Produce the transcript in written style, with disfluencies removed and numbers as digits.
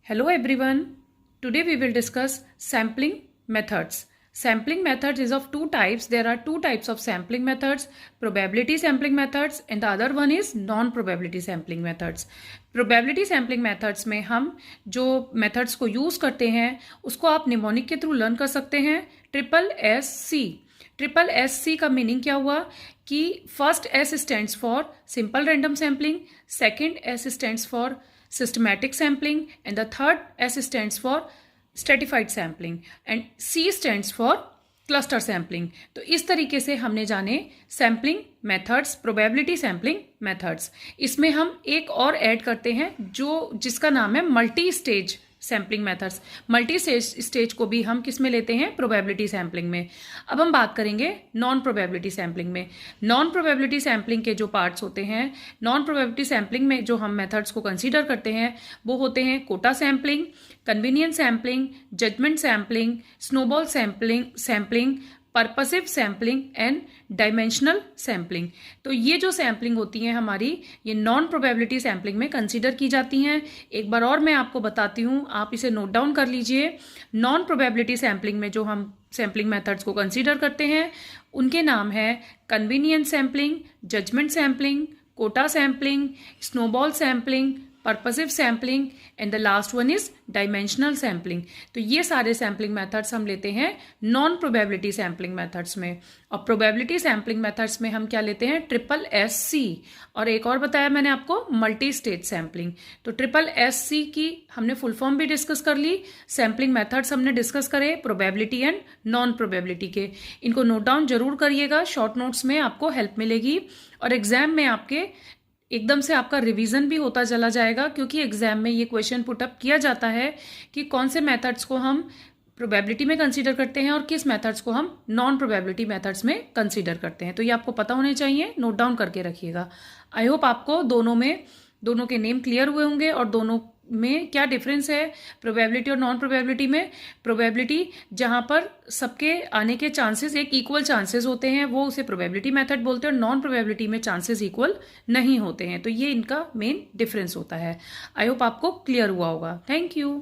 Hello everyone. Today we will discuss sampling methods. Sampling methods is of two types. There are two types of sampling methods, probability sampling methods and the other one is non-probability sampling methods. Probability sampling methods में हम जो methods को use करते हैं उसको आप mnemonic के through learn कर सकते हैं. SSC. SSC का मीनिंग क्या हुआ कि first S stands for simple random sampling, second S stands for systematic sampling and the third S stands for stratified sampling and C stands for cluster sampling. तो इस तरीके से हमने जाने sampling methods, probability sampling methods. इसमें हम एक और ऐड करते हैं जिसका नाम है multi stage sampling methods. Multi stage को भी हम किस में लेते हैं? प्रोबेबिलिटी सैम्पलिंग में. अब हम बात करेंगे नॉन प्रोबेबिलिटी सैम्पलिंग में. नॉन प्रोबेबिलिटी सैम्पलिंग के जो पार्ट्स होते हैं, नॉन प्रोबेबिलिटी सैम्पलिंग में जो हम मेथड्स को कंसीडर करते हैं वो होते हैं quota sampling, convenience sampling, judgement sampling, snowball sampling, purposive sampling and dimensional sampling. तो ये जो सैम्पलिंग होती हैं हमारी, ये नॉन प्रोबेबिलिटी सैम्पलिंग में कंसीडर की जाती हैं. एक बार और मैं आपको बताती हूँ, आप इसे नोट डाउन कर लीजिए. नॉन प्रोबेबिलिटी सैम्पलिंग में जो हम सैम्पलिंग मेथड्स को कंसीडर करते हैं उनके नाम है convenience sampling, judgement sampling, quota sampling, snowball sampling, purposive sampling and the last one is dimensional sampling. तो ये सारे सैम्पलिंग मेथड्स हम लेते हैं नॉन प्रोबेबिलिटी सैम्पलिंग मेथड्स में. और प्रोबेबिलिटी सैम्पलिंग मेथड्स में हम क्या लेते हैं? SSC. और एक और बताया मैंने आपको मल्टी स्टेज सैम्पलिंग. तो SSC की हमने फुल फॉर्म भी डिस्कस कर ली. सैम्पलिंग मेथड्स हमने डिस्कस करे प्रोबेबिलिटी एंड नॉन प्रोबेबिलिटी के. इनको नोट डाउन जरूर करिएगा, शॉर्ट नोट्स में आपको हेल्प मिलेगी और एग्जाम में आपके एकदम से आपका रिवीजन भी होता चला जाएगा, क्योंकि एग्जाम में ये क्वेश्चन पुटअप किया जाता है कि कौन से मेथड्स को हम प्रोबेबिलिटी में कंसीडर करते हैं और किस मेथड्स को हम नॉन प्रोबेबिलिटी मेथड्स में कंसीडर करते हैं. तो ये आपको पता होने चाहिए, नोट डाउन करके रखिएगा. आई होप आपको दोनों के नेम क्लियर हुए होंगे और दोनों में क्या डिफरेंस है प्रोबेबिलिटी और नॉन प्रोबेबिलिटी में. प्रोबेबिलिटी जहां पर सबके आने के चांसेस एक इक्वल चांसेस होते हैं वो उसे प्रोबेबिलिटी मेथड बोलते हैं और नॉन प्रोबेबिलिटी में चांसेस इक्वल नहीं होते हैं. तो ये इनका मेन डिफरेंस होता है. आई होप आपको क्लियर हुआ होगा. Thank you.